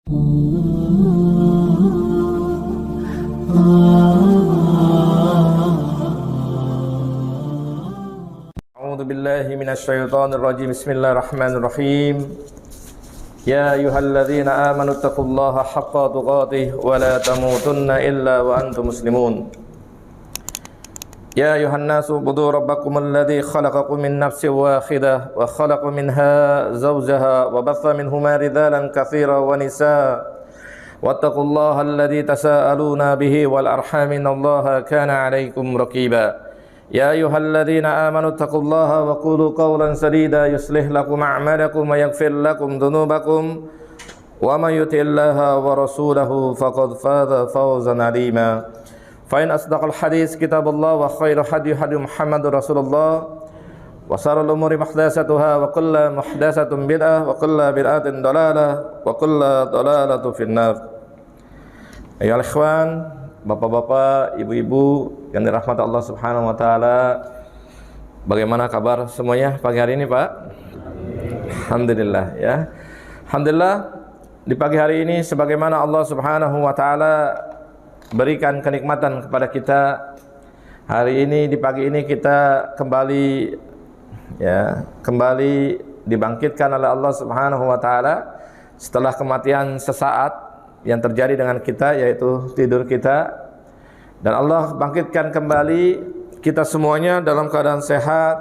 A'udzu billahi minasyaitonir rajim. Bismillahirrahmanirrahim. Ya ayyuhalladzina amanu taqullaha haqqa tuqatih wa la tamutunna illa wa antum muslimun. Ya ayuhan nasu ubudu rabbakum alladzi khalaqakum min nafsin wahidah wa khalaqa minha zawjaha wa batha minhuma rijalan katsiran wa nisaa wattaqullaha alladzi tasaaluna bihi wal arham innallaha kana 'alaikum raqiba. Ya ayyuhalladzina amanu taqullaha wa qulu qawlan sadida yuslih lakum a'malakum wa yaghfir lakum dhunubakum wa may yuti'illaha wa rasulahu faqad faza fawzan 'azima. Fa in asdaqal hadits kitabullah wa khairu hadi Muhammadur Rasulullah wa sharrul umuri muhdatsatuha wa kullu muhdatsatin bid'ah wa kullu bid'atin dalalah wa kullu dalalatu finnar. Ayo ikhwan, bapak-bapak, ibu-ibu yang dirahmati Allah Subhanahu wa taala. Bagaimana kabar semuanya pagi hari ini, Pak? Alhamdulillah ya. Alhamdulillah di pagi hari ini sebagaimana Allah Subhanahu wa taala berikan kenikmatan kepada kita. Hari ini di pagi ini kita kembali dibangkitkan oleh Allah Subhanahu wa taala setelah kematian sesaat yang terjadi dengan kita, yaitu tidur kita, dan Allah bangkitkan kembali kita semuanya dalam keadaan sehat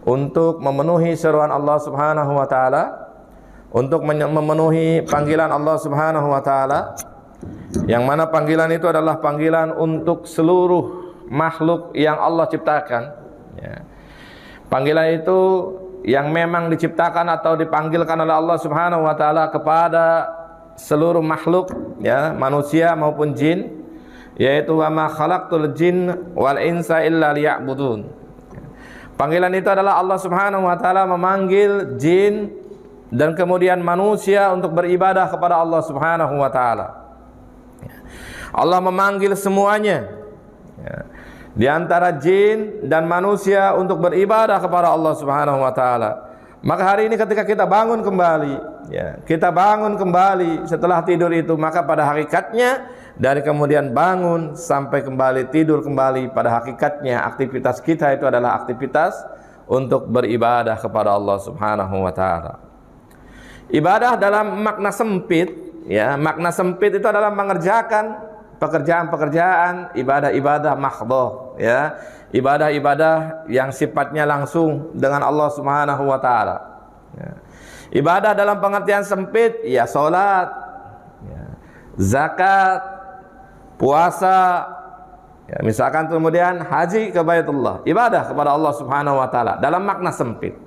untuk memenuhi seruan Allah Subhanahu wa taala, untuk memenuhi panggilan Allah Subhanahu wa taala, yang mana panggilan itu adalah panggilan untuk seluruh makhluk yang Allah ciptakan. Panggilan itu yang memang diciptakan atau dipanggilkan oleh Allah Subhanahu wa taala kepada seluruh makhluk, manusia maupun jin, yaitu wa ma khalaqtul jin wal insa illa liya'budun. Panggilan itu adalah Allah Subhanahu wa taala memanggil jin dan kemudian manusia untuk beribadah kepada Allah Subhanahu wa taala. Allah memanggil semuanya, di antara jin dan manusia, untuk beribadah kepada Allah Subhanahu wa taala. Maka hari ini ketika kita bangun kembali, kita bangun kembali setelah tidur itu, maka pada hakikatnya dari kemudian bangun sampai kembali tidur kembali, pada hakikatnya aktivitas kita itu adalah aktivitas untuk beribadah kepada Allah Subhanahu wa taala. Ibadah dalam makna sempit, makna sempit itu adalah mengerjakan pekerjaan-pekerjaan, ibadah-ibadah mahdhah, ibadah-ibadah yang sifatnya langsung dengan Allah Subhanahu wa taala. Ibadah dalam pengertian sempit, salat, zakat, puasa, misalkan kemudian haji ke Baitullah, ibadah kepada Allah Subhanahu wa taala dalam makna sempit.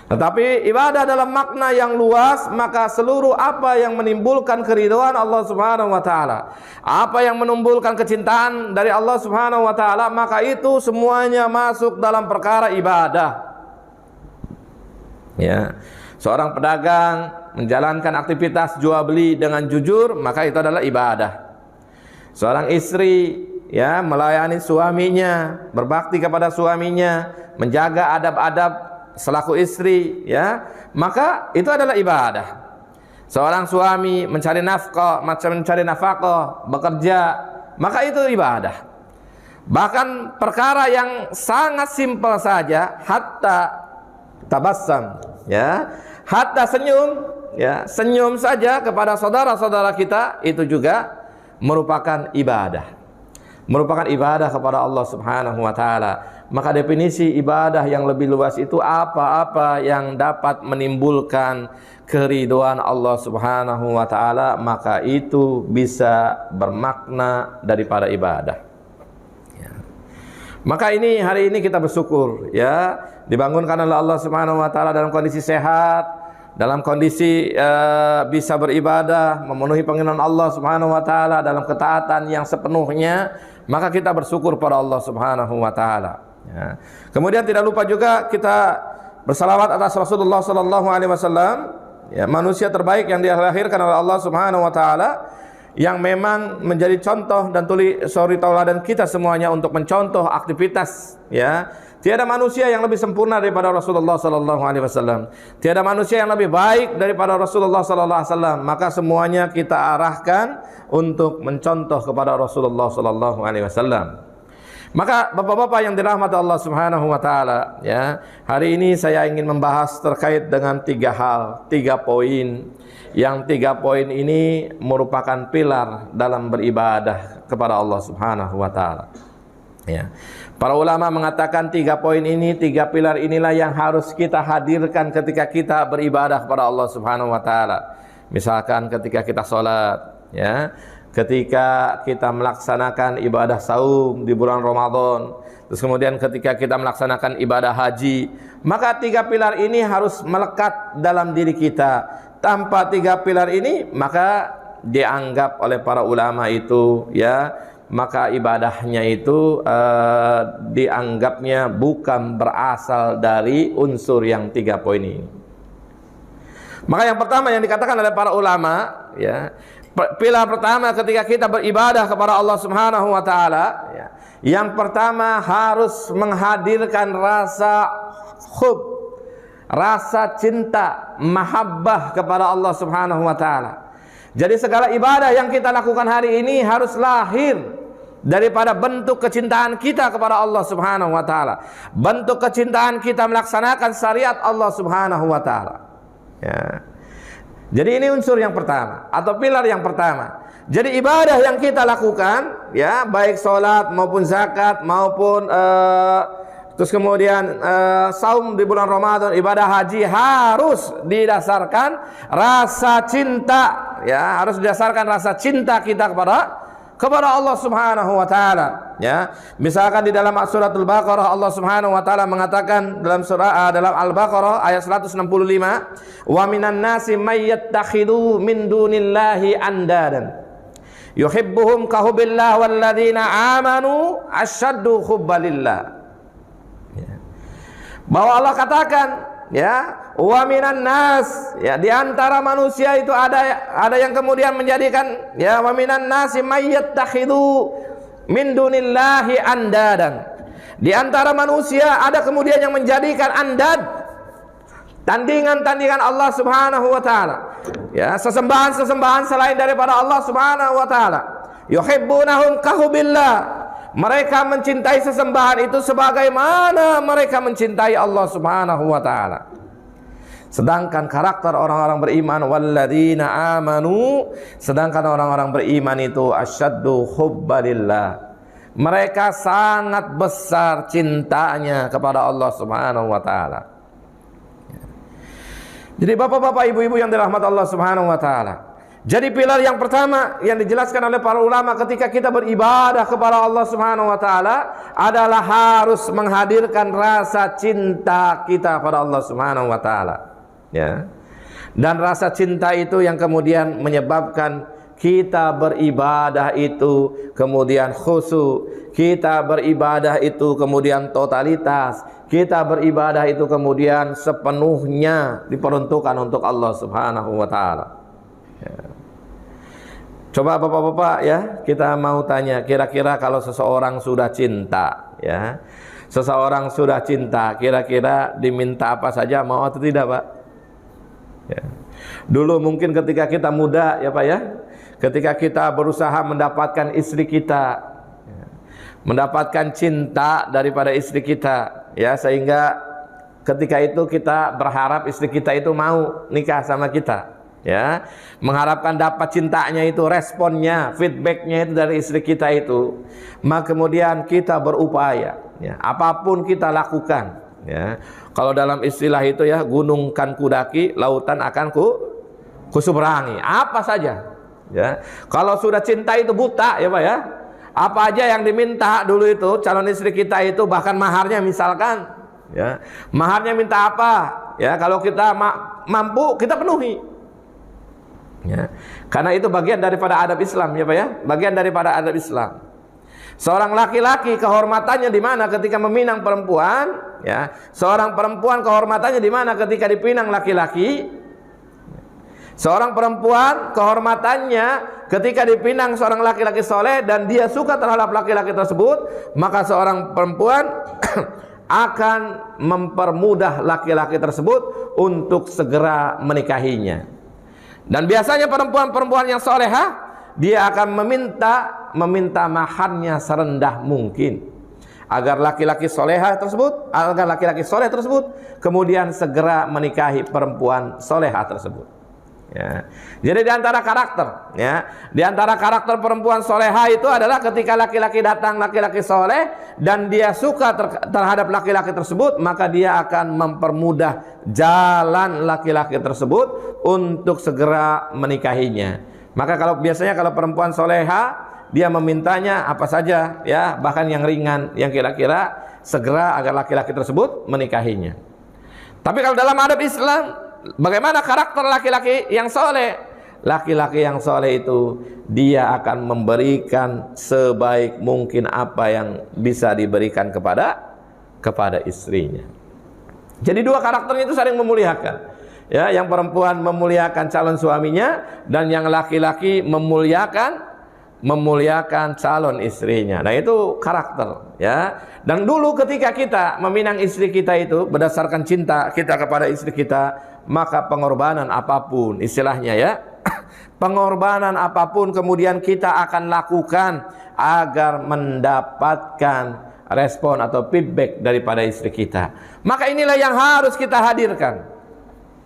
Tetapi ibadah dalam makna yang luas, maka seluruh apa yang menimbulkan keridhaan Allah Subhanahu wa taala, apa yang menimbulkan kecintaan dari Allah Subhanahu wa taala, maka itu semuanya masuk dalam perkara ibadah. Seorang pedagang menjalankan aktivitas jual beli dengan jujur, maka itu adalah ibadah. Seorang istri melayani suaminya, berbakti kepada suaminya, menjaga adab-adab selaku istri, maka itu adalah ibadah. Seorang suami mencari nafkah, bekerja, maka itu ibadah. Bahkan perkara yang sangat simpel saja, hatta tabassam, hatta senyum, senyum saja kepada saudara-saudara kita, itu juga merupakan ibadah. Merupakan ibadah kepada Allah Subhanahu wa taala. Maka definisi ibadah yang lebih luas itu apa-apa yang dapat menimbulkan keridhaan Allah Subhanahu wa taala, maka itu bisa bermakna daripada ibadah. Maka hari ini kita bersyukur, dibangunkan oleh Allah Subhanahu wa taala dalam kondisi sehat, dalam kondisi bisa beribadah, memenuhi panggilan Allah Subhanahu wa taala dalam ketaatan yang sepenuhnya, maka kita bersyukur pada Allah Subhanahu wa taala. Kemudian tidak lupa juga kita bersalawat atas Rasulullah sallallahu alaihi wasallam, manusia terbaik yang dilahirkan oleh Allah Subhanahu wa taala, yang memang menjadi contoh dan suri tauladan kita semuanya untuk mencontoh aktivitas Tiada manusia yang lebih sempurna daripada Rasulullah sallallahu alaihi wasallam. Tiada manusia yang lebih baik daripada Rasulullah sallallahu alaihi wasallam. Maka semuanya kita arahkan untuk mencontoh kepada Rasulullah sallallahu alaihi wasallam. Maka bapak-bapak yang dirahmati Allah Subhanahu wa taala, ya, hari ini saya ingin membahas terkait dengan 3 hal, 3 poin. Yang 3 poin ini merupakan pilar dalam beribadah kepada Allah Subhanahu wa taala. Ya. Para ulama mengatakan 3 poin ini, 3 pilar inilah yang harus kita hadirkan ketika kita beribadah kepada Allah Subhanahu wa taala. Misalkan ketika kita sholat, ya, ketika kita melaksanakan ibadah saum di bulan Ramadan, terus kemudian ketika kita melaksanakan ibadah haji, maka 3 pilar ini harus melekat dalam diri kita. Tanpa 3 pilar ini, maka dianggap oleh para ulama itu, ya, maka ibadahnya itu dianggapnya bukan berasal dari unsur yang 3 poin ini. Maka yang pertama yang dikatakan oleh para ulama, ya, pilar pertama ketika kita beribadah kepada Allah Subhanahu wa taala, ya, yang pertama harus menghadirkan rasa hub, rasa cinta, mahabbah kepada Allah Subhanahu wa taala. Jadi segala ibadah yang kita lakukan hari ini harus lahir daripada bentuk kecintaan kita kepada Allah Subhanahu wa taala. Bentuk kecintaan kita melaksanakan syariat Allah Subhanahu wa taala. Ya. Jadi ini unsur yang pertama atau pilar yang pertama. Jadi ibadah yang kita lakukan, ya, baik sholat maupun zakat maupun terus kemudian saum di bulan Ramadan, ibadah haji harus didasarkan rasa cinta, ya, harus didasarkan rasa cinta kita kepada Allah Subhanahu wa taala, ya. Misalkan di dalam suratul Baqarah Allah Subhanahu wa taala mengatakan dalam surah dalam Al-Baqarah ayat 165, wa minan nasi may yattakhidu min dunillahi andadan yuhibbuhum ka hubbillah walladzina amanu asyaddu hubbalillah. Bahwa Allah katakan, ya, wa minan nas, ya, di antara manusia itu ada yang kemudian menjadikan, ya, wa minan nasi may yattakhidu min dunillahi andadan. Di antara manusia ada kemudian yang menjadikan andad, tandingan-tandingan Allah Subhanahu wa taala, ya, sesembahan-sesembahan selain daripada Allah Subhanahu wa taala. Yuhibbunahum ka hubbillah. Mereka mencintai sesembahan itu sebagaimana mereka mencintai Allah Subhanahu wa taala. Sedangkan karakter orang-orang beriman, walladzina amanu, sedangkan orang-orang beriman itu asyaddu hubbalillah. Mereka sangat besar cintanya kepada Allah Subhanahu wa taala. Jadi bapak-bapak, ibu-ibu yang dirahmati Allah Subhanahu wa taala, jadi pilar yang pertama yang dijelaskan oleh para ulama ketika kita beribadah kepada Allah Subhanahu wa taala adalah harus menghadirkan rasa cinta kita pada Allah Subhanahu wa taala, ya. Dan rasa cinta itu yang kemudian menyebabkan kita beribadah itu kemudian khusyuk, kita beribadah itu kemudian totalitas, kita beribadah itu kemudian sepenuhnya diperuntukkan untuk Allah Subhanahu wa taala. Ya. Coba bapak-bapak, ya, kita mau tanya, kira-kira kalau seseorang sudah cinta, ya, seseorang sudah cinta, kira-kira diminta apa saja mau atau tidak, Pak? Ya. Dulu mungkin ketika kita muda, ya Pak, ya, ketika kita berusaha mendapatkan istri kita, ya, mendapatkan cinta daripada istri kita, ya, sehingga ketika itu kita berharap istri kita itu mau nikah sama kita, ya, mengharapkan dapat cintanya itu, responnya, feedbacknya itu dari istri kita itu. Maka kemudian kita berupaya, ya, apapun kita lakukan, ya. Kalau dalam istilah itu, ya, gunung kan kudaki, lautan akan kuseberangi, apa saja, ya. Kalau sudah cinta itu buta, ya Pak, ya, apa aja yang diminta dulu itu calon istri kita itu, bahkan maharnya misalkan, ya, maharnya minta apa, ya, kalau kita mampu kita penuhi. Ya. Karena itu bagian daripada adab Islam, ya Pak, ya, bagian daripada adab Islam. Seorang laki-laki kehormatannya di mana ketika meminang perempuan, ya. Seorang perempuan kehormatannya di mana ketika dipinang laki-laki. Seorang perempuan kehormatannya ketika dipinang seorang laki-laki soleh dan dia suka terhadap laki-laki tersebut, maka seorang perempuan akan mempermudah laki-laki tersebut untuk segera menikahinya. Dan biasanya perempuan-perempuan yang solehah, dia akan meminta maharnya serendah mungkin, agar laki-laki soleh tersebut kemudian segera menikahi perempuan soleha tersebut. Ya. Jadi di antara karakter perempuan soleha itu adalah ketika laki-laki datang, laki-laki soleh, dan dia suka terhadap laki-laki tersebut, maka dia akan mempermudah jalan laki-laki tersebut untuk segera menikahinya. Maka biasanya kalau perempuan soleha, dia memintanya apa saja, ya, bahkan yang ringan, yang kira-kira segera agar laki-laki tersebut menikahinya. Tapi kalau dalam adab Islam, bagaimana karakter laki-laki yang soleh? Laki-laki yang soleh itu dia akan memberikan sebaik mungkin apa yang bisa diberikan kepada istrinya. Jadi dua karakternya itu saling memuliakan. Ya, yang perempuan memuliakan calon suaminya, dan yang laki-laki memuliakan calon istrinya. Nah, itu karakter, ya. Dan dulu ketika kita meminang istri kita itu berdasarkan cinta kita kepada istri kita, maka pengorbanan apapun, istilahnya ya, pengorbanan apapun kemudian kita akan lakukan agar mendapatkan respon atau feedback daripada istri kita. Maka inilah yang harus kita hadirkan.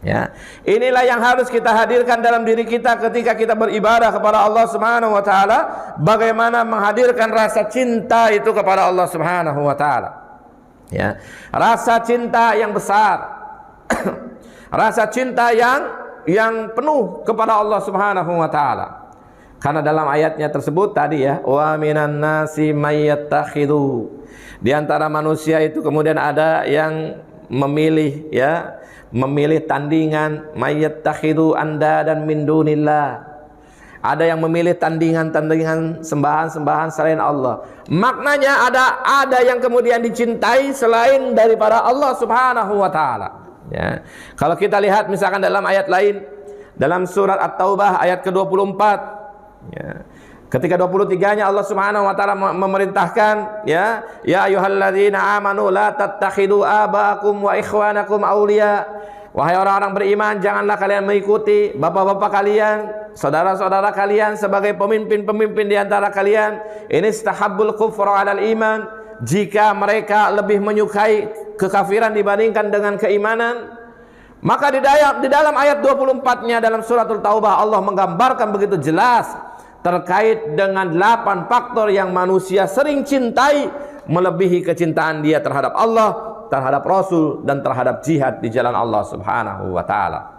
Ya, inilah yang harus kita hadirkan dalam diri kita ketika kita beribadah kepada Allah Subhanahu wa taala, bagaimana menghadirkan rasa cinta itu kepada Allah Subhanahu wa taala. Ya, rasa cinta yang besar. Rasa cinta yang penuh kepada Allah Subhanahu wa taala. Karena dalam ayatnya tersebut tadi ya, wa minan nasi may yattakhidhu. Di antara manusia itu kemudian ada yang memilih tandingan, mayyattakhidu andadan min dunillah. Ada yang memilih tandingan sembahan selain Allah. Maknanya ada yang kemudian dicintai selain daripada Allah Subhanahu wa taala. Ya. Kalau kita lihat misalkan dalam ayat lain, dalam surat At-Taubah ayat ke-24, ya. Ketika 23-nya Allah Subhanahu wa taala memerintahkan, ya ayyuhalladzina amanu la tattakhidu aba'akum wa ikhwanakum auliya. Wahai orang-orang beriman, janganlah kalian mengikuti bapak-bapak kalian, saudara-saudara kalian sebagai pemimpin-pemimpin di antara kalian. Ini istahabbul kufra 'alal iman, jika mereka lebih menyukai kekafiran dibandingkan dengan keimanan. Maka di dalam ayat 24-nya dalam suratul Taubah, Allah menggambarkan begitu jelas terkait dengan 8 faktor yang manusia sering cintai melebihi kecintaan dia terhadap Allah, terhadap Rasul, dan terhadap jihad di jalan Allah Subhanahu wa taala.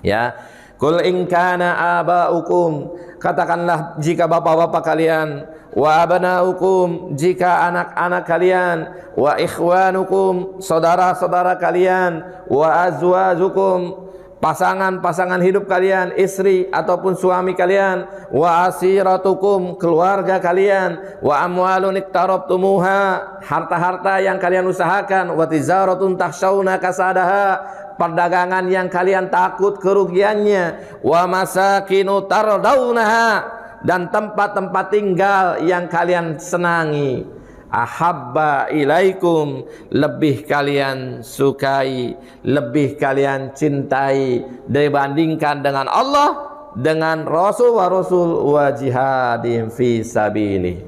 Ya, qul in kana aba'ukum, katakanlah jika bapak-bapak kalian, wa abna'ukum, jika anak-anak kalian, wa ikhwanukum, saudara-saudara kalian, wa azwajukum, pasangan-pasangan hidup kalian, istri ataupun suami kalian, wa asiratukum, keluarga kalian, wa amwalun iktarabtumuha, harta-harta yang kalian usahakan, wa tijaratun takhshawna kasadaha, perdagangan yang kalian takut kerugiannya, wa masakinu tardaunaha, dan tempat-tempat tinggal yang kalian senangi, ahabba ilaikum, lebih kalian sukai, lebih kalian cintai dibandingkan dengan Allah, dengan Rasul wa jihadin fi sabilih.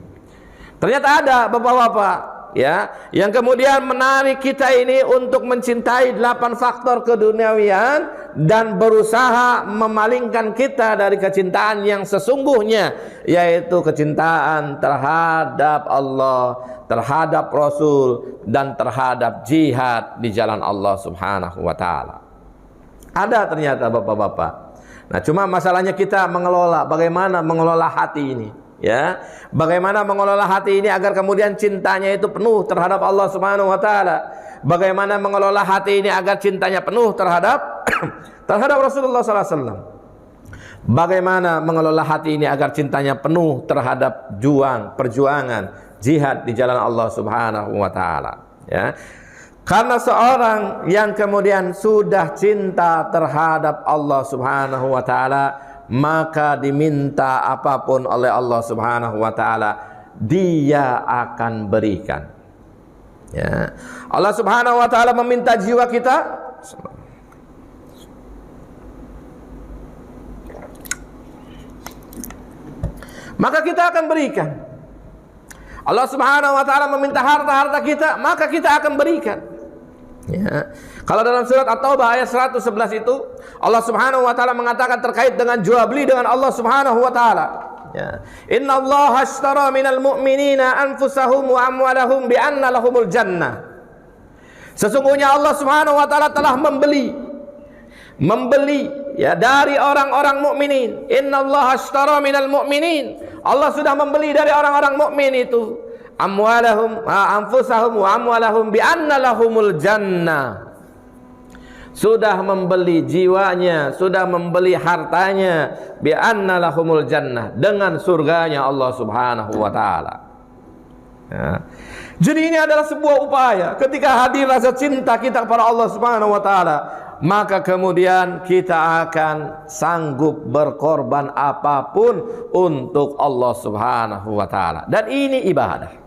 Ternyata ada bapak-bapak, ya, yang kemudian menarik kita ini untuk mencintai 8 faktor keduniawian dan berusaha memalingkan kita dari kecintaan yang sesungguhnya, yaitu kecintaan terhadap Allah, terhadap Rasul, dan terhadap jihad di jalan Allah Subhanahu wa taala. Ada ternyata bapak-bapak. Nah, cuma masalahnya kita bagaimana mengelola hati ini, ya. Bagaimana mengelola hati ini agar kemudian cintanya itu penuh terhadap Allah Subhanahu wa taala. Bagaimana mengelola hati ini agar cintanya penuh terhadap Rasulullah sallallahu alaihi wasallam. Bagaimana mengelola hati ini agar cintanya penuh terhadap perjuangan jihad di jalan Allah Subhanahu wa taala, ya. Karena seorang yang kemudian sudah cinta terhadap Allah Subhanahu wa taala, maka diminta apapun oleh Allah Subhanahu wa taala dia akan berikan. Ya. Allah Subhanahu wa taala meminta jiwa kita, maka kita akan berikan. Allah Subhanahu wa taala meminta harta-harta kita, maka kita akan berikan. Ya. Kalau dalam surat At-Taubah ayat 111 itu Allah Subhanahu wa taala mengatakan terkait dengan jual beli dengan Allah Subhanahu wa taala. Ya. Inna Allah ashtara minal mu'minina anfusahum wa amwalahum bi anna lahumul jannah. Sesungguhnya Allah Subhanahu wa taala telah membeli ya dari orang-orang mukminin. Inna Allah ashtara minal mu'minin. Allah sudah membeli dari orang-orang mukmin itu amwalahum anfusahum wa amwalahum bi anna lahumul jannah. Sudah membeli jiwanya, sudah membeli hartanya bi anna lahumul jannah, dengan surganya Allah Subhanahu wa taala. Ya. Jadi ini adalah sebuah upaya ketika hadir rasa cinta kita kepada Allah Subhanahu wa taala, maka kemudian kita akan sanggup berkorban apapun untuk Allah Subhanahu wa taala. Dan ini ibadah.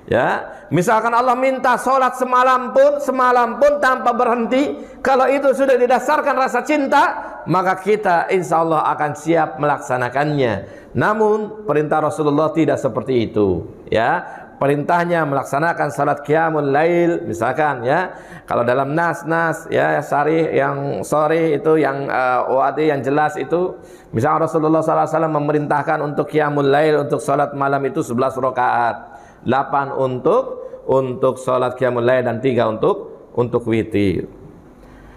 Ya, misalkan Allah minta sholat semalam pun tanpa berhenti, kalau itu sudah didasarkan rasa cinta, maka kita insya Allah akan siap melaksanakannya. Namun perintah Rasulullah tidak seperti itu. Ya, perintahnya melaksanakan salat qiyamul lail, misalkan ya. Kalau dalam nas ya syarih yang sore itu yang wadi yang jelas itu, misalnya Rasulullah SAW memerintahkan untuk qiyamul lail, untuk salat malam itu 11 rakaat. 8 untuk salat qiyamul lail dan 3 untuk witir.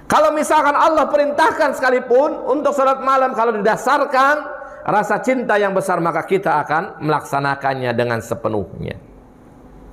Kalau misalkan Allah perintahkan sekalipun untuk salat malam, kalau didasarkan rasa cinta yang besar, maka kita akan melaksanakannya dengan sepenuhnya.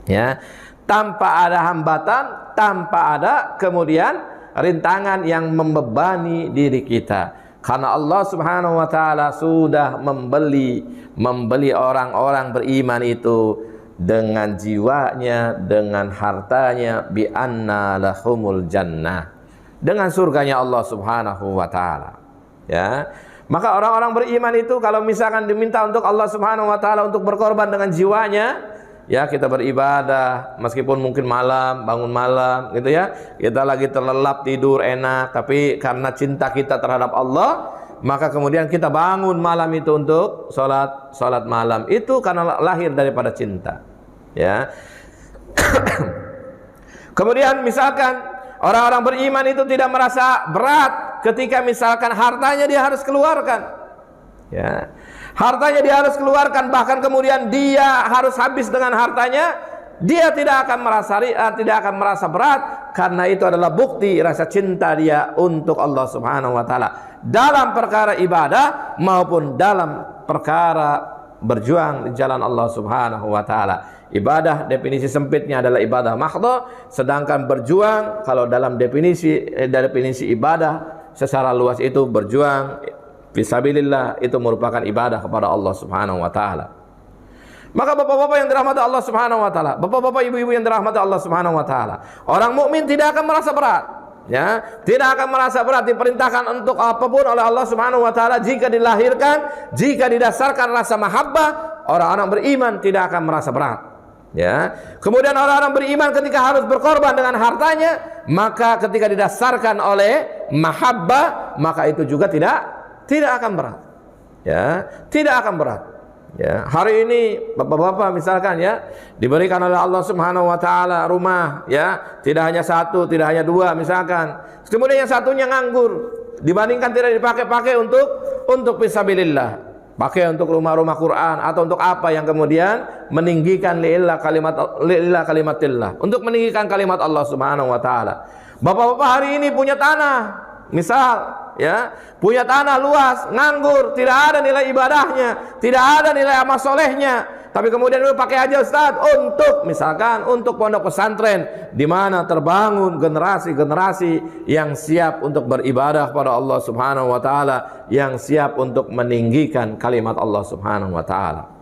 Ya, tanpa ada hambatan, tanpa ada kemudian rintangan yang membebani diri kita. Karena Allah Subhanahu wa taala sudah membeli orang-orang beriman itu dengan jiwanya, dengan hartanya, bi anna lahumul jannah, dengan surganya Allah Subhanahu wa taala. Ya. Maka orang-orang beriman itu kalau misalkan diminta untuk Allah Subhanahu wa taala untuk berkorban dengan jiwanya, ya kita beribadah meskipun mungkin malam, bangun malam gitu ya, kita lagi terlelap tidur enak, tapi karena cinta kita terhadap Allah, maka kemudian kita bangun malam itu untuk salat malam, itu karena lahir daripada cinta. Ya. Kemudian misalkan orang-orang beriman itu tidak merasa berat ketika misalkan hartanya dia harus keluarkan. Ya. Hartanya dia harus keluarkan, bahkan kemudian dia harus habis dengan hartanya, dia tidak akan merasa berat, karena itu adalah bukti rasa cinta dia untuk Allah Subhanahu wa taala dalam perkara ibadah maupun dalam perkara berjuang di jalan Allah Subhanahu wa taala. Ibadah definisi sempitnya adalah ibadah mahdhah, sedangkan berjuang kalau dalam definisi ibadah secara luas itu berjuang fisabilillah, itu merupakan ibadah kepada Allah Subhanahu wa taala. Maka bapak-bapak yang dirahmati Allah Subhanahu wa taala, bapak-bapak ibu-ibu yang dirahmati Allah Subhanahu wa taala, orang mukmin tidak akan merasa berat. Ya, tidak akan merasa berat diperintahkan untuk apapun oleh Allah Subhanahu wa taala jika dilahirkan, jika didasarkan rasa mahabbah, orang-orang beriman tidak akan merasa berat. Ya. Kemudian orang-orang beriman ketika harus berkorban dengan hartanya, maka ketika didasarkan oleh mahabbah, maka itu juga tidak akan berat. Ya, tidak akan berat. Ya, hari ini bapak-bapak misalkan ya diberikan oleh Allah Subhanahu wa taala rumah, ya, tidak hanya satu, tidak hanya dua misalkan. Kemudian yang satunya nganggur, dibandingkan tidak dipakai-pakai untuk fisabilillah. Pakai untuk rumah-rumah Quran atau untuk apa yang kemudian meninggikan lillah kalimatillah, untuk meninggikan kalimat Allah Subhanahu wa taala. Bapak-bapak hari ini punya tanah, misal ya, punya tanah luas, nganggur, tidak ada nilai ibadahnya, tidak ada nilai amal solehnya, tapi kemudian itu pakai aja Ustaz untuk misalkan untuk pondok pesantren, di mana terbangun generasi-generasi yang siap untuk beribadah kepada Allah Subhanahu wa taala, yang siap untuk meninggikan kalimat Allah Subhanahu wa taala.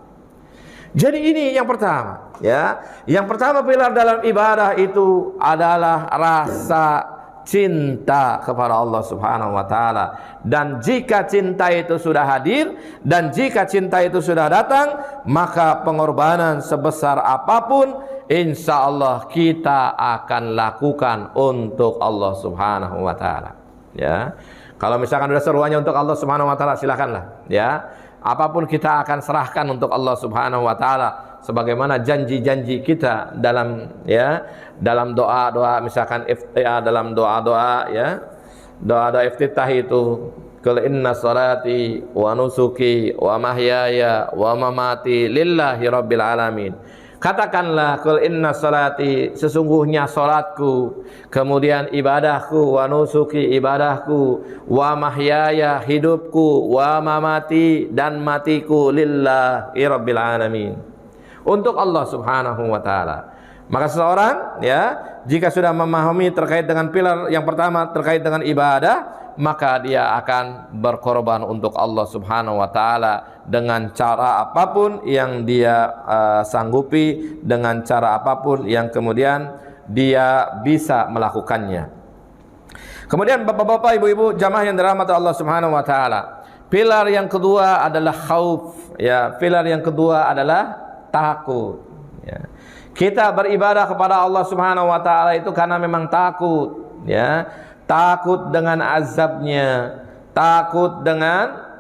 Jadi ini yang pertama, ya. Yang pertama pilar dalam ibadah itu adalah rasa cinta kepada Allah Subhanahu wa taala. Dan jika cinta itu sudah hadir dan jika cinta itu sudah datang, maka pengorbanan sebesar apapun insya Allah kita akan lakukan untuk Allah Subhanahu wa Ta'ala. Ya, kalau misalkan ada seruannya untuk Allah Subhanahu wa Ta'ala, silakanlah. Ya, apapun kita akan serahkan untuk Allah Subhanahu wa Ta'ala, sebagaimana janji-janji kita dalam doa-doa, misalkan dalam doa-doa, ya, doa-doa iftitah itu, qul inna salati wa nusuki wa mahyaya wa mamati lillahi rabbil alamin. Katakanlah, qul inna salati, sesungguhnya salatku, kemudian ibadahku, wa nusuki, ibadahku, wa mahyaya, hidupku, wa mamati, dan matiku, lillahi rabbil alamin, untuk Allah Subhanahu wa Ta'ala. Maka seseorang, ya, jika sudah memahami terkait dengan pilar yang pertama terkait dengan ibadah, maka dia akan berkorban untuk Allah Subhanahu wa Ta'ala dengan cara apapun yang dia sanggupi, dengan cara apapun yang kemudian dia bisa melakukannya. Kemudian bapak-bapak, ibu-ibu, jamaah yang dirahmati Allah Subhanahu wa Ta'ala, pilar yang kedua adalah khauf, ya. Pilar yang kedua adalah takut, ya. Kita beribadah kepada Allah Subhanahu wa Ta'ala itu karena memang takut, ya. Takut dengan azabnya, takut dengan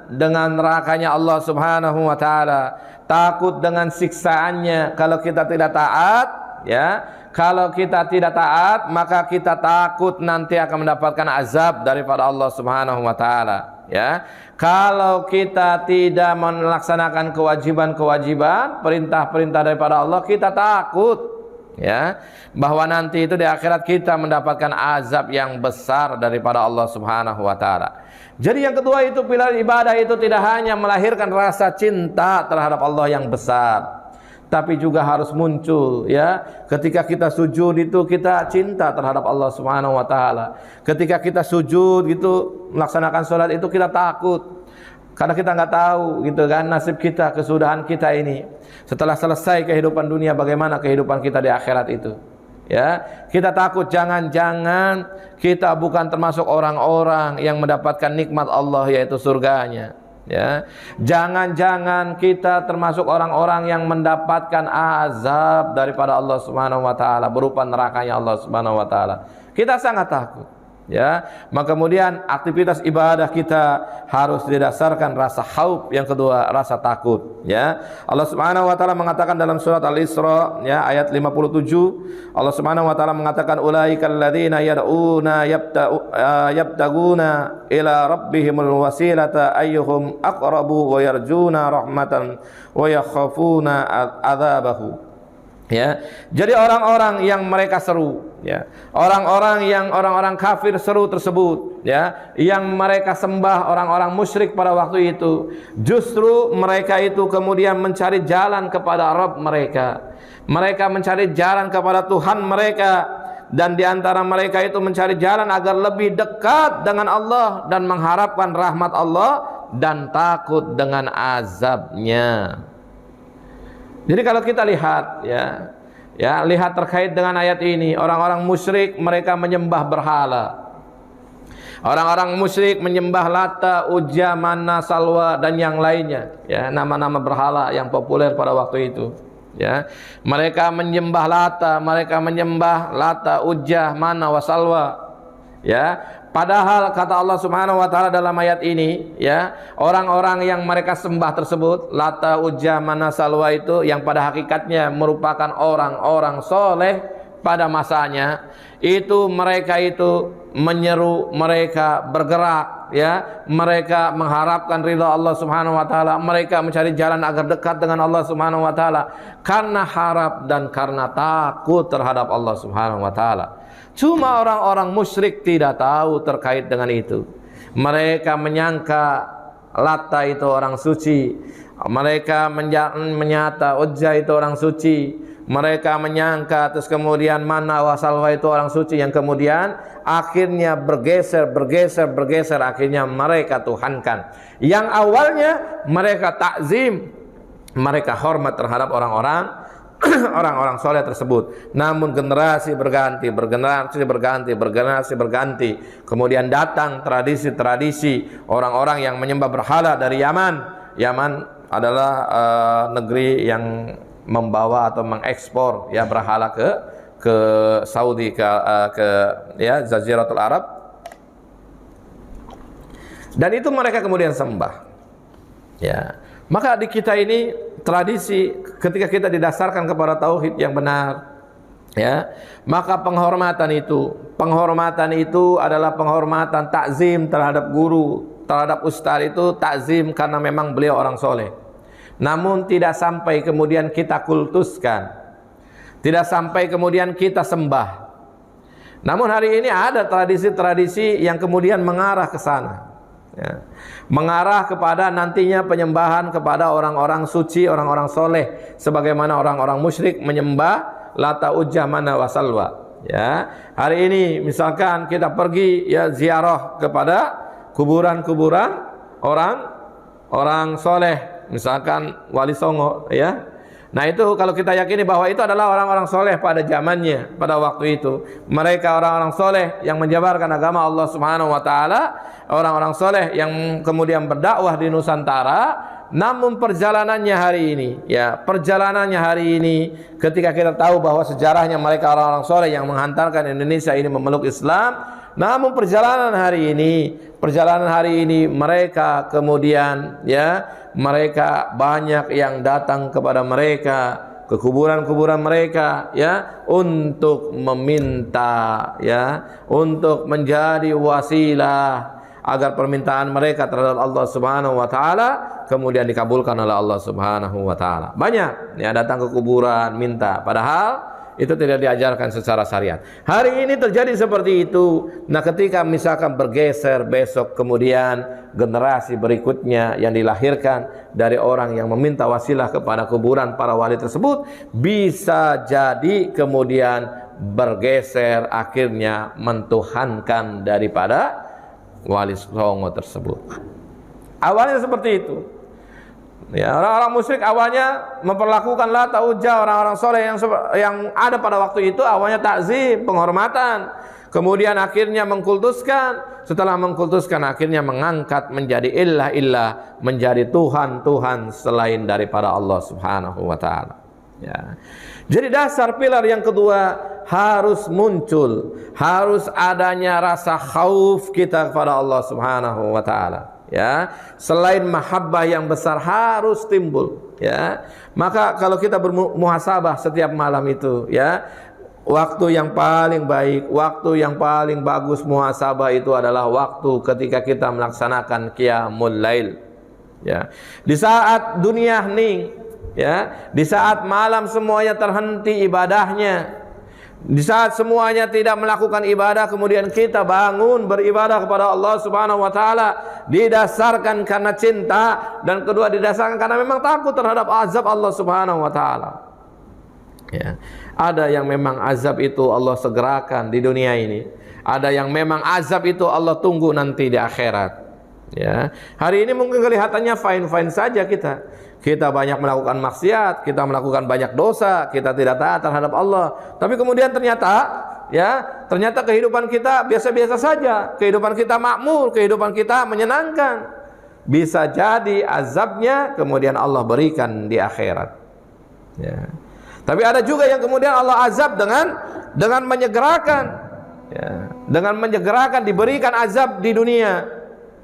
nerakanya Allah Subhanahu wa Ta'ala, takut dengan siksaannya kalau kita tidak taat, ya. Kalau kita tidak taat, maka kita takut nanti akan mendapatkan azab daripada Allah Subhanahu wa Ta'ala, ya. Kalau kita tidak melaksanakan kewajiban-kewajiban, perintah-perintah daripada Allah, kita takut, ya, bahwa nanti itu di akhirat kita mendapatkan azab yang besar daripada Allah Subhanahu wa Ta'ala. Jadi yang kedua itu, pilar ibadah itu tidak hanya melahirkan rasa cinta terhadap Allah yang besar, tapi juga harus muncul, ya. Ketika kita sujud itu kita cinta terhadap Allah Subhanahu wa Ta'ala. Ketika kita sujud gitu, melaksanakan sholat itu kita takut, karena kita nggak tahu gitu kan nasib kita, kesudahan kita ini setelah selesai kehidupan dunia, bagaimana kehidupan kita di akhirat itu, ya. Kita takut jangan-jangan kita bukan termasuk orang-orang yang mendapatkan nikmat Allah, yaitu surganya, ya. Jangan-jangan kita termasuk orang-orang yang mendapatkan azab daripada Allah Subhanahu wa Ta'ala, berupa nerakanya Allah Subhanahu wa Ta'ala. Kita sangat takut, ya. Maka kemudian aktivitas ibadah kita harus didasarkan rasa khauf, yang kedua rasa takut, ya. Allah Subhanahu wa Ta'ala mengatakan dalam surat Al-Isra, ya, ayat 57, Allah Subhanahu wa Ta'ala mengatakan, ulaikal ladzina yad'una yabtaguna ila rabbihimul wasilata ayyuhum aqrabu wa yarjuna rahmatan wa yakhafuna adzabahu. Ya, jadi orang-orang yang mereka seru, ya, orang-orang kafir seru tersebut, ya, yang mereka sembah orang-orang musyrik pada waktu itu, justru mereka itu kemudian mencari jalan kepada Rabb mereka. Mereka mencari jalan kepada Tuhan mereka, dan di antara mereka itu mencari jalan agar lebih dekat dengan Allah dan mengharapkan rahmat Allah dan takut dengan azabnya. Jadi kalau kita lihat, ya, lihat terkait dengan ayat ini, orang-orang musyrik mereka menyembah berhala. Orang-orang musyrik menyembah Lata, Uzza, Manna, Salwa, dan yang lainnya, ya, nama-nama berhala yang populer pada waktu itu, ya. Mereka menyembah Lata, Uzza, Manna, wa Salwa, ya. Padahal kata Allah Subhanahu wa Ta'ala dalam ayat ini, ya, orang-orang yang mereka sembah tersebut, Lata, Uzza, Manna, Salwa, itu yang pada hakikatnya merupakan orang-orang soleh pada masanya, itu mereka itu menyeru, mereka bergerak, ya, mereka mengharapkan ridha Allah Subhanahu wa Ta'ala, mereka mencari jalan agar dekat dengan Allah Subhanahu wa Ta'ala karena harap dan karena takut terhadap Allah Subhanahu wa Ta'ala. Cuma orang-orang musyrik tidak tahu terkait dengan itu. Mereka menyangka Lata itu orang suci, mereka menyata Uzza itu orang suci, mereka menyangka terus kemudian Manna wa Salwa itu orang suci, yang kemudian akhirnya bergeser, akhirnya mereka tuhankan. Yang awalnya mereka takzim, mereka hormat terhadap orang-orang soleh tersebut. Namun generasi berganti, kemudian datang tradisi orang-orang yang menyembah berhala dari Yaman. Yaman adalah negeri yang membawa atau mengekspor ya berhala ke Saudi, ke ya Jaziratul Arab, dan itu mereka kemudian sembah. Ya, maka di kita ini tradisi ketika kita didasarkan kepada tauhid yang benar, ya, maka penghormatan itu adalah penghormatan takzim terhadap guru, terhadap ustaz itu takzim karena memang beliau orang soleh. Namun tidak sampai kemudian kita kultuskan, tidak sampai kemudian kita sembah. Namun hari ini ada tradisi-tradisi yang kemudian mengarah ke sana, ya, mengarah kepada nantinya penyembahan kepada orang-orang suci, orang-orang soleh, sebagaimana orang-orang musyrik menyembah Lata, Uzzah, Mana, Wasalwa. Ya, hari ini misalkan kita pergi ya ziarah kepada kuburan-kuburan orang soleh, misalkan Wali Songo, ya. Nah itu kalau kita yakini bahwa itu adalah orang-orang soleh pada zamannya, pada waktu itu mereka orang-orang soleh yang menjabarkan agama Allah Subhanahu Wa Taala, orang-orang soleh yang kemudian berdakwah di Nusantara. Namun perjalanannya hari ini ketika kita tahu bahwa sejarahnya mereka orang-orang soleh yang menghantarkan Indonesia ini memeluk Islam, namun perjalanan hari ini mereka kemudian ya mereka banyak yang datang kepada mereka, ke kuburan-kuburan mereka ya untuk meminta ya, untuk menjadi wasilah agar permintaan mereka terhadap Allah Subhanahu wa taala kemudian dikabulkan oleh Allah Subhanahu wa taala. Banyak ya datang ke kuburan minta, padahal itu tidak diajarkan secara syariat. Hari ini terjadi seperti itu. Nah, ketika misalkan bergeser besok kemudian generasi berikutnya yang dilahirkan dari orang yang meminta wasilah kepada kuburan para wali tersebut, bisa jadi kemudian bergeser akhirnya mentuhankan daripada Wali Songo tersebut. Awalnya seperti itu. Ya, orang-orang musyrik awalnya memperlakukan Lata, Uzzah, orang-orang soleh yang ada pada waktu itu awalnya takzim, penghormatan. Kemudian akhirnya mengkultuskan. Setelah mengkultuskan akhirnya mengangkat menjadi ilah, menjadi Tuhan selain daripada Allah Subhanahu wa taala. Ya. Jadi dasar pilar yang kedua harus muncul, harus adanya rasa khauf kita kepada Allah Subhanahu wa taala. Ya, selain mahabbah yang besar harus timbul. Ya, maka kalau kita bermuhasabah setiap malam itu, ya, waktu yang paling baik, waktu yang paling bagus muhasabah itu adalah waktu ketika kita melaksanakan qiyamul lail. Ya, di saat dunia hening. Ya, di saat malam semuanya terhenti ibadahnya, di saat semuanya tidak melakukan ibadah, kemudian kita bangun beribadah kepada Allah Subhanahu wa taala, didasarkan karena cinta, dan kedua didasarkan karena memang takut terhadap azab Allah Subhanahu wa taala. Ya, ada yang memang azab itu Allah segerakan di dunia ini, ada yang memang azab itu Allah tunggu nanti di akhirat. Ya, hari ini mungkin kelihatannya fine-fine saja kita banyak melakukan maksiat, kita melakukan banyak dosa, kita tidak taat terhadap Allah. Tapi kemudian ternyata kehidupan kita biasa-biasa saja, kehidupan kita makmur, kehidupan kita menyenangkan. Bisa jadi azabnya kemudian Allah berikan di akhirat. Ya. Tapi ada juga yang kemudian Allah azab dengan menyegerakan, ya, dengan menyegerakan diberikan azab di dunia.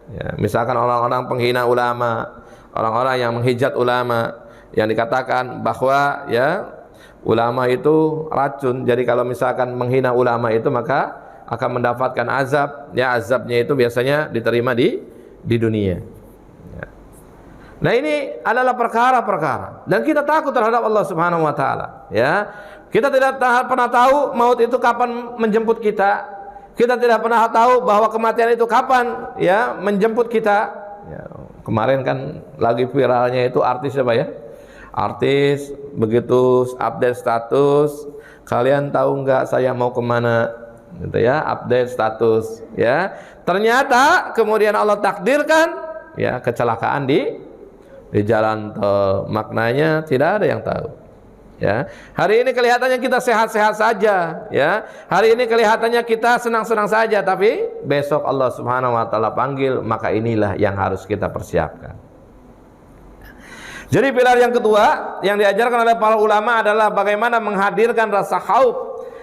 Ya, misalkan orang-orang penghina ulama, orang-orang yang menghujat ulama, yang dikatakan bahwa ya ulama itu racun. Jadi kalau misalkan menghina ulama itu maka akan mendapatkan azab. Ya, azabnya itu biasanya diterima di dunia. Ya. Nah, ini adalah perkara-perkara dan kita takut terhadap Allah Subhanahu wa taala, ya. Kita tidak pernah tahu maut itu kapan menjemput kita. Kita tidak pernah tahu bahwa kematian itu kapan ya menjemput kita. Ya, kemarin kan lagi viralnya itu artis apa ya? Artis begitu update status, kalian tahu nggak saya mau kemana? Gitu ya, update status. Ya, ternyata kemudian Allah takdirkan ya kecelakaan di jalan tol. Maknanya tidak ada yang tahu. Ya, hari ini kelihatannya kita sehat-sehat saja, ya. Hari ini kelihatannya kita senang-senang saja, tapi besok Allah Subhanahu wa taala panggil, maka inilah yang harus kita persiapkan. Jadi pilar yang kedua yang diajarkan oleh para ulama adalah bagaimana menghadirkan rasa khauf,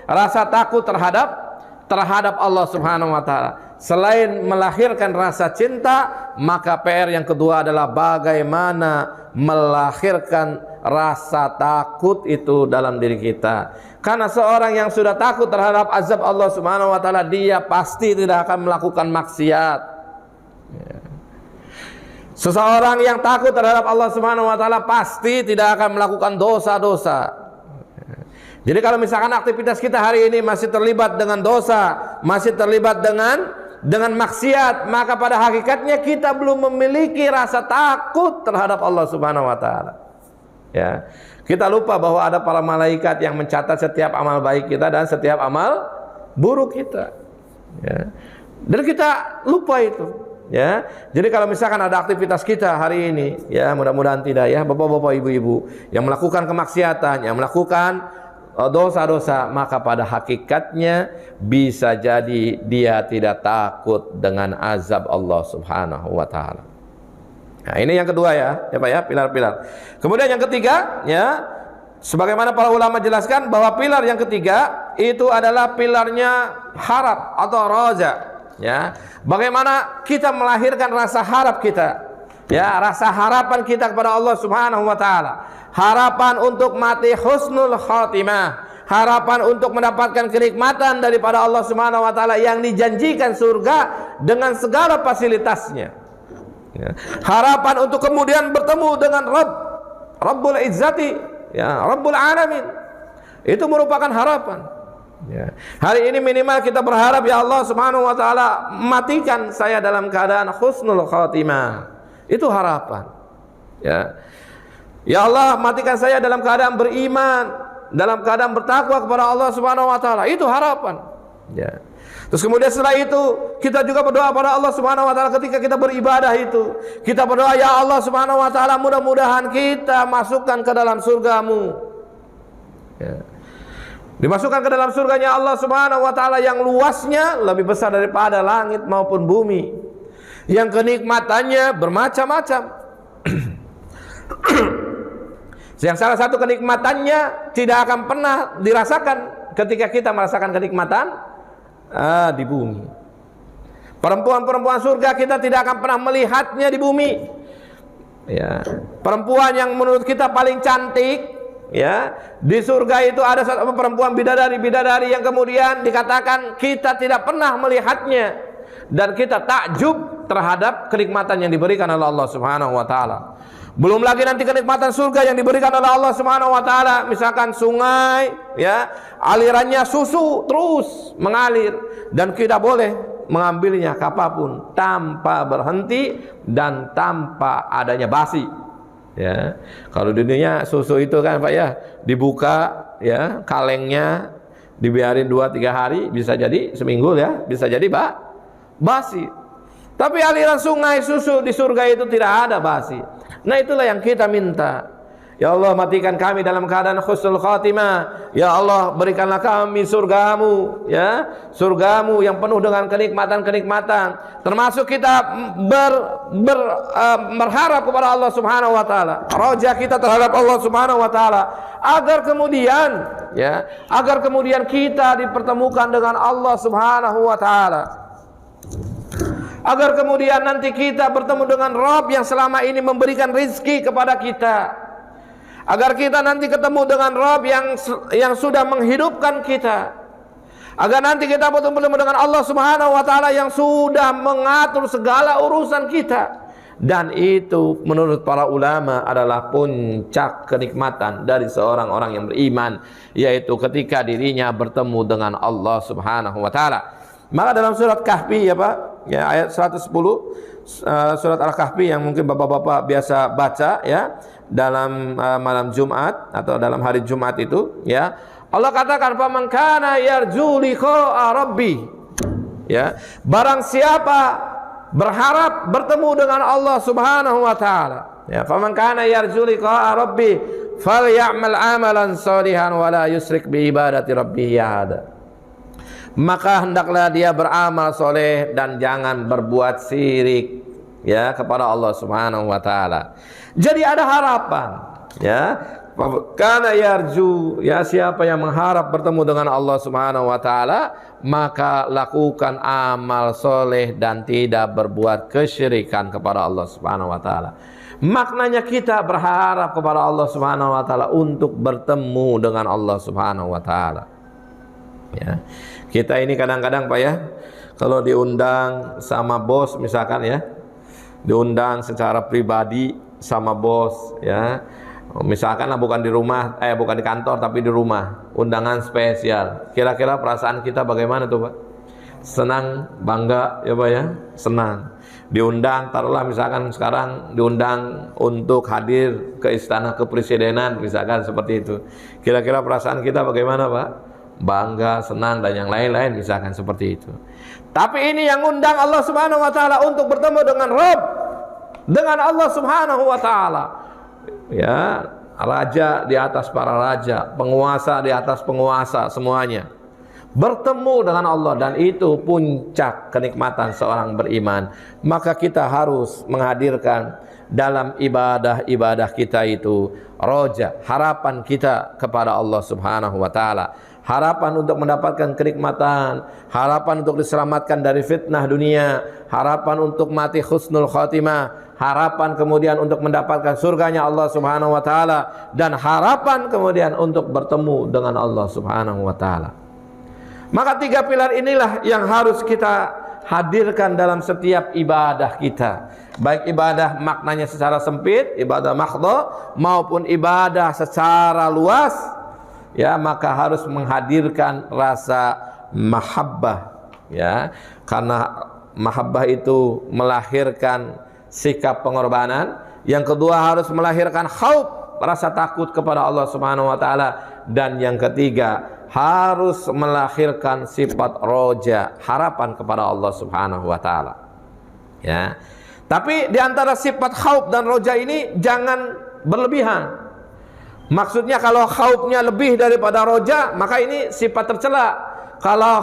rasa takut terhadap Allah Subhanahu wa taala. Selain melahirkan rasa cinta, maka PR yang kedua adalah bagaimana melahirkan rasa takut itu dalam diri kita. Karena seorang yang sudah takut terhadap azab Allah Subhanahu wa taala, dia pasti tidak akan melakukan maksiat. Seseorang yang takut terhadap Allah Subhanahu wa taala pasti tidak akan melakukan dosa-dosa. Jadi kalau misalkan aktivitas kita hari ini masih terlibat dengan dosa, masih terlibat dengan maksiat, maka pada hakikatnya kita belum memiliki rasa takut terhadap Allah Subhanahu wa taala. Ya. Kita lupa bahwa ada para malaikat yang mencatat setiap amal baik kita dan setiap amal buruk kita. Ya. Dan kita lupa itu. Ya, jadi kalau misalkan ada aktivitas kita hari ini, ya mudah-mudahan tidak ya, bapak-bapak, ibu-ibu yang melakukan kemaksiatan, yang melakukan dosa-dosa, maka pada hakikatnya bisa jadi dia tidak takut dengan azab Allah Subhanahu wa taala. Nah, ini yang kedua ya, Pak ya, pilar-pilar. Kemudian yang ketiga, ya, sebagaimana para ulama jelaskan bahwa pilar yang ketiga itu adalah pilarnya harap atau roja. Ya, bagaimana kita melahirkan rasa harap kita, ya, rasa harapan kita kepada Allah Subhanahu wa taala, harapan untuk mati husnul khatimah, harapan untuk mendapatkan kenikmatan daripada Allah Subhanahu wa taala yang dijanjikan surga dengan segala fasilitasnya, ya. Harapan untuk kemudian bertemu dengan Rabbul Izzati, ya, Rabbul Alamin, itu merupakan harapan. Ya. Hari ini minimal kita berharap, ya Allah Subhanahu wa taala, matikan saya dalam keadaan husnul khatimah. Itu harapan. Ya. Ya Allah, matikan saya dalam keadaan beriman, dalam keadaan bertakwa kepada Allah Subhanahu wa taala. Itu harapan. Ya. Terus kemudian setelah itu kita juga berdoa pada Allah Subhanahu wa taala ketika kita beribadah itu. Kita berdoa, ya Allah Subhanahu wa taala, mudah-mudahan kita masukkan ke dalam surgamu. Ya. Dimasukkan ke dalam surganya Allah Subhanahu wa taala yang luasnya lebih besar daripada langit maupun bumi, yang kenikmatannya bermacam-macam. Yang salah satu kenikmatannya tidak akan pernah dirasakan ketika kita merasakan kenikmatan di bumi. Perempuan-perempuan surga kita tidak akan pernah melihatnya di bumi. Ya, perempuan yang menurut kita paling cantik, ya, di surga itu ada satu perempuan bidadari yang kemudian dikatakan kita tidak pernah melihatnya dan kita takjub terhadap kenikmatan yang diberikan oleh Allah Subhanahu wa taala. Belum lagi nanti kenikmatan surga yang diberikan oleh Allah Subhanahu wa taala, misalkan sungai, ya, alirannya susu terus mengalir dan kita boleh mengambilnya kapanpun tanpa berhenti dan tanpa adanya basi. Ya, kalau di dunia susu itu kan Pak ya, dibuka ya kalengnya, dibiarin 2-3 hari, bisa jadi seminggu ya, bisa jadi basi. Tapi aliran sungai susu di surga itu tidak ada basi. Nah itulah yang kita minta. Ya Allah, matikan kami dalam keadaan husnul khatimah. Ya Allah, berikanlah kami surgamu, ya, surgamu yang penuh dengan kenikmatan-kenikmatan. Termasuk kita berharap kepada Allah Subhanahu wa taala. Raja kita terhadap Allah Subhanahu wa taala agar kemudian, ya, agar kemudian kita dipertemukan dengan Allah Subhanahu wa taala. Agar kemudian nanti kita bertemu dengan Rabb yang selama ini memberikan rizki kepada kita. Agar kita nanti ketemu dengan Rabb yang sudah menghidupkan kita. Agar nanti kita bertemu dengan Allah Subhanahu wa taala yang sudah mengatur segala urusan kita. Dan itu menurut para ulama adalah puncak kenikmatan dari seorang orang yang beriman, yaitu ketika dirinya bertemu dengan Allah Subhanahu wa taala. Maka dalam surat Kahfi, ya Pak, ya, ayat 110, surat Al-Kahfi yang mungkin bapak-bapak biasa baca ya dalam malam Jumat atau dalam hari Jumat itu, ya, Allah katakan, faman kana yarju liqa'a rabbi, ya, barang siapa berharap bertemu dengan Allah Subhanahu wa taala, ya, faman kana yarju liqa'a rabbi falyamal amalan shalihan wa la yusyrik bi ibadati rabbih ahada. Maka hendaklah dia beramal soleh dan jangan berbuat syirik ya kepada Allah Subhanahu wa taala. Jadi ada harapan, ya. Karena yarju, ya, siapa yang mengharap bertemu dengan Allah Subhanahu wa taala, maka lakukan amal soleh dan tidak berbuat kesyirikan kepada Allah Subhanahu wa taala. Maknanya kita berharap kepada Allah Subhanahu wa taala untuk bertemu dengan Allah Subhanahu wa taala. Ya. Kita ini kadang-kadang Pak ya, kalau diundang sama bos misalkan ya, diundang secara pribadi sama bos ya. Misalkan bukan di rumah, bukan di kantor tapi di rumah, undangan spesial. Kira-kira perasaan kita bagaimana tuh Pak? Senang, bangga ya Pak ya? Senang. Diundang, taruhlah misalkan sekarang diundang untuk hadir ke istana kepresidenan misalkan seperti itu. Kira-kira perasaan kita bagaimana Pak? Bangga, senang dan yang lain-lain misalkan seperti itu. Tapi ini yang undang Allah Subhanahu wa taala untuk bertemu dengan Rabb, dengan Allah Subhanahu wa taala. Ya, raja di atas para raja, penguasa di atas penguasa, semuanya bertemu dengan Allah, dan itu puncak kenikmatan seorang beriman. Maka kita harus menghadirkan dalam ibadah-ibadah kita itu roja, harapan kita kepada Allah Subhanahu wa taala. Harapan untuk mendapatkan kenikmatan, harapan untuk diselamatkan dari fitnah dunia, harapan untuk mati husnul khatimah, harapan kemudian untuk mendapatkan surganya Allah Subhanahu wa taala, dan harapan kemudian untuk bertemu dengan Allah Subhanahu wa taala. Maka tiga pilar inilah yang harus kita hadirkan dalam setiap ibadah kita. Baik ibadah maknanya secara sempit, ibadah mahdha, maupun ibadah secara luas. Ya, maka harus menghadirkan rasa mahabbah, ya, karena mahabbah itu melahirkan sikap pengorbanan. Yang kedua harus melahirkan khauf, rasa takut kepada Allah Subhanahu wa taala, dan yang ketiga harus melahirkan sifat roja, harapan kepada Allah Subhanahu wa taala. Ya. Tapi di antara sifat khauf dan roja ini jangan berlebihan. Maksudnya kalau khaufnya lebih daripada roja, maka ini sifat tercela. Kalau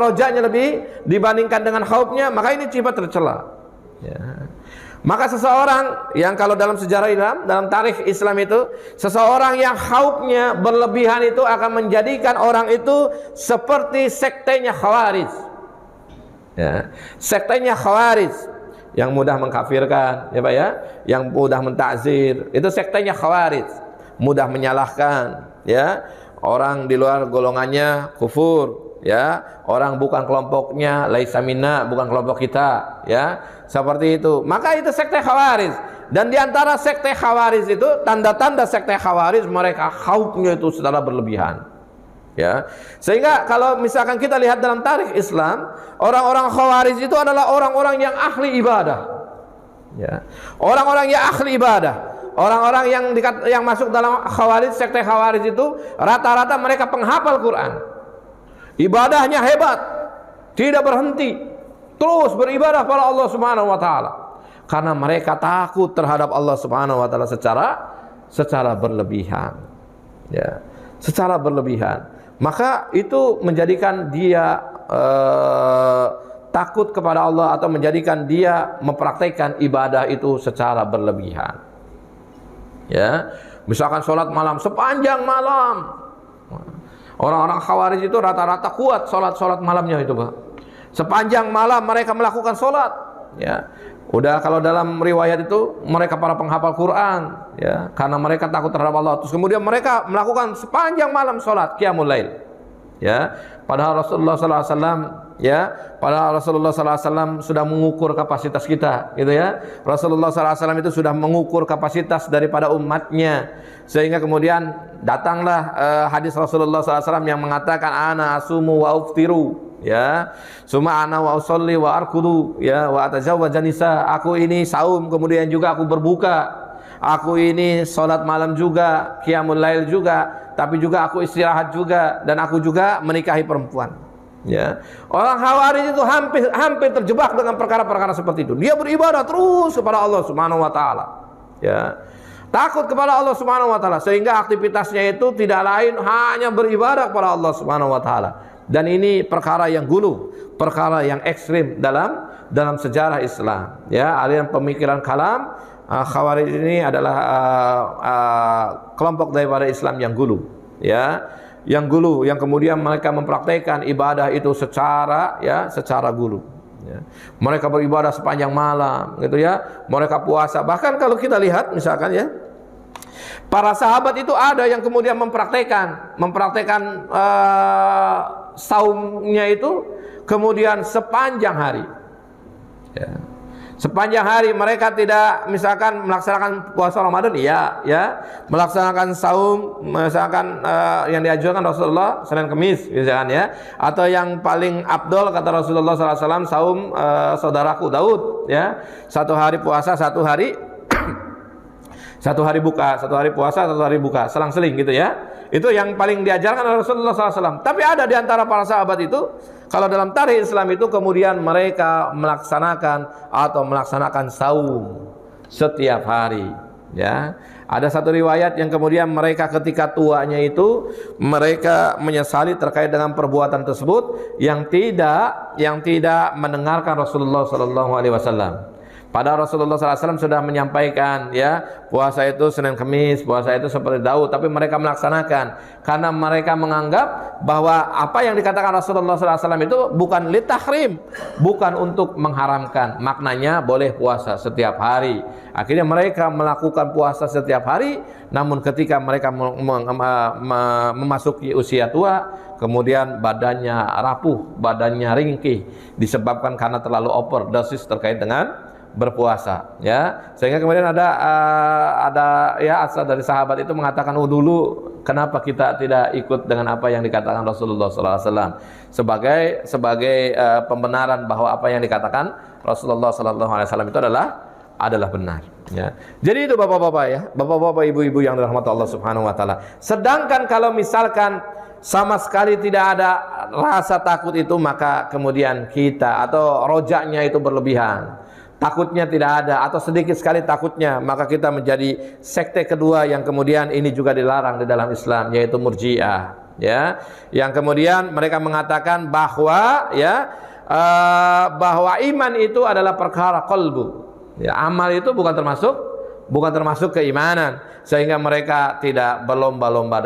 rojanya lebih dibandingkan dengan khaufnya, maka ini sifat tercela. Ya. Maka seseorang yang kalau dalam sejarah Islam, dalam tarikh Islam itu, seseorang yang khaufnya berlebihan itu akan menjadikan orang itu seperti sektenya Khawarij. Ya. Sektenya Khawarij yang mudah mengkafirkan, ya Pak ya, yang mudah mentakzir, itu sektenya Khawarij. Mudah menyalahkan, ya, orang di luar golongannya kufur, ya, orang bukan kelompoknya laisa minna, bukan kelompok kita, ya, seperti itu. Maka itu sekte Khawarij. Dan di antara sekte Khawarij itu, tanda-tanda sekte Khawarij, mereka khaufnya itu secara berlebihan, ya. Sehingga kalau misalkan kita lihat dalam tarikh Islam, orang-orang Khawarij itu adalah orang-orang yang ahli ibadah, ya, orang-orang yang ahli ibadah. Orang-orang yang masuk dalam Khawarij, sekte Khawarij itu rata-rata mereka penghafal Quran. Ibadahnya hebat, tidak berhenti, terus beribadah pada Allah Subhanahu wa taala. Karena mereka takut terhadap Allah Subhanahu wa taala secara berlebihan. Ya, secara berlebihan. Maka itu menjadikan dia takut kepada Allah, atau menjadikan dia mempraktikkan ibadah itu secara berlebihan. Ya, misalkan sholat malam sepanjang malam. Orang-orang Khawarij itu rata-rata kuat sholat malamnya itu Pak. Sepanjang malam mereka melakukan sholat. Ya, udah kalau dalam riwayat itu mereka para penghafal Quran. Ya, karena mereka takut terhadap Allah. Terus kemudian mereka melakukan sepanjang malam sholat qiyamul lail. Ya, padahal Rasulullah SAW, ya, padahal Rasulullah SAW sudah mengukur kapasitas kita, gitu ya. Rasulullah SAW itu sudah mengukur kapasitas daripada umatnya, sehingga kemudian datanglah hadis Rasulullah SAW yang mengatakan ana asumu wa uftiru, ya, summa ana wa usolli wa arkudu, ya, wa atazawwaju nisa. Aku ini saum, kemudian juga aku berbuka. Aku ini sholat malam juga, qiyamul lail juga, tapi juga aku istirahat juga, dan aku juga menikahi perempuan. Ya, orang Khawarij itu hampir terjebak dengan perkara-perkara seperti itu. Dia beribadah terus kepada Allah Subhanahu wa taala. Ya. Takut kepada Allah Subhanahu wa taala, sehingga aktivitasnya itu tidak lain hanya beribadah kepada Allah Subhanahu wa taala. Dan ini perkara yang gulu, perkara yang ekstrim dalam dalam sejarah Islam. Ya, aliran pemikiran kalam Khawarij ini adalah kelompok daripada Islam yang gulu, ya, yang gulu, yang kemudian mereka mempraktekkan ibadah itu secara gulu. Ya. Mereka beribadah sepanjang malam, gitu ya. Mereka puasa. Bahkan kalau kita lihat, misalkan ya, para sahabat itu ada yang kemudian mempraktekkan saumnya itu kemudian sepanjang hari. Ya. Sepanjang hari mereka tidak misalkan melaksanakan puasa Ramadan, ya, melaksanakan saum, misalkan yang diajarkan Rasulullah Senin Kemis, misalkan ya, atau yang paling abdol kata Rasulullah SAW saum saudaraku Daud, ya, 1 hari puasa, 1 hari 1 hari buka, 1 hari puasa, 1 hari buka, selang-seling gitu ya. Itu yang paling diajarkan oleh Rasulullah SAW. Tapi ada di antara para sahabat itu, kalau dalam tarikh Islam itu kemudian mereka melaksanakan saum setiap hari. Ya, ada satu riwayat yang kemudian mereka ketika tuanya itu mereka menyesali terkait dengan perbuatan tersebut yang tidak mendengarkan Rasulullah SAW. Padahal Rasulullah SAW sudah menyampaikan, ya, puasa itu Senin Kemis, puasa itu seperti Daud, tapi mereka melaksanakan karena mereka menganggap bahwa apa yang dikatakan Rasulullah SAW itu bukan litahrim, bukan untuk mengharamkan, maknanya boleh puasa setiap hari. Akhirnya mereka melakukan puasa setiap hari, namun ketika mereka memasuki usia tua, kemudian badannya rapuh, badannya ringkih, disebabkan karena terlalu overdosis terkait dengan berpuasa, ya, sehingga kemudian ada ya asal dari sahabat itu mengatakan, dulu kenapa kita tidak ikut dengan apa yang dikatakan Rasulullah SAW sebagai pembenaran bahwa apa yang dikatakan Rasulullah SAW itu adalah benar, ya. Jadi itu bapak-bapak, ya, bapak-bapak, ibu-ibu yang dirahmati Allah Subhanahu Wa Taala. Sedangkan kalau misalkan sama sekali tidak ada rasa takut itu, maka kemudian kita atau rojaknya itu berlebihan, takutnya tidak ada atau sedikit sekali takutnya, maka kita menjadi sekte kedua yang kemudian ini juga dilarang di dalam Islam, yaitu Murji'ah, ya, yang kemudian mereka mengatakan bahwa bahwa iman itu adalah perkara qalbu, ya, amal itu bukan termasuk keimanan, sehingga mereka tidak berlomba-lomba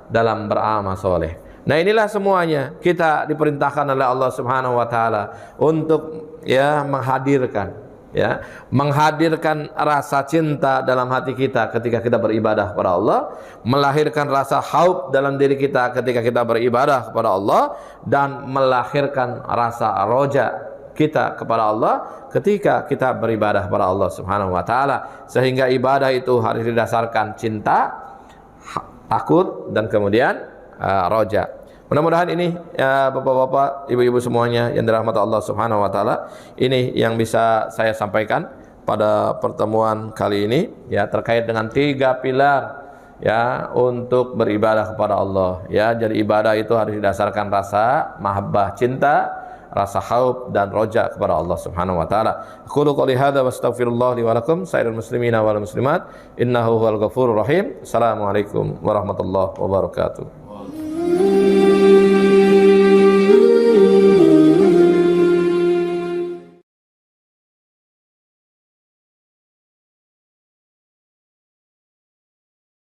dalam beramal soleh. Nah, inilah semuanya kita diperintahkan oleh Allah Subhanahu Wa Taala untuk, ya, menghadirkan rasa cinta dalam hati kita ketika kita beribadah kepada Allah, melahirkan rasa haub dalam diri kita ketika kita beribadah kepada Allah, dan melahirkan rasa roja kita kepada Allah ketika kita beribadah kepada Allah Subhanahu Wa Taala, sehingga ibadah itu harus didasarkan cinta, takut, dan kemudian roja. Mudah-mudahan ini, ya, bapak-bapak, ibu-ibu semuanya yang dirahmati Allah Subhanahu Wa Taala, ini yang bisa saya sampaikan pada pertemuan kali ini, ya, terkait dengan 3 pilar, ya, untuk beribadah kepada Allah, ya. Jadi ibadah itu harus didasarkan rasa mahabbah, cinta, rasa haub, dan roja kepada Allah Subhanahu Wa Taala. Qulu qouli hadza wa astaghfirullah li wa lakum sairil muslimina wal muslimat innahu huwal ghafurur rahim. Assalamualaikum warahmatullahi wabarakatuh.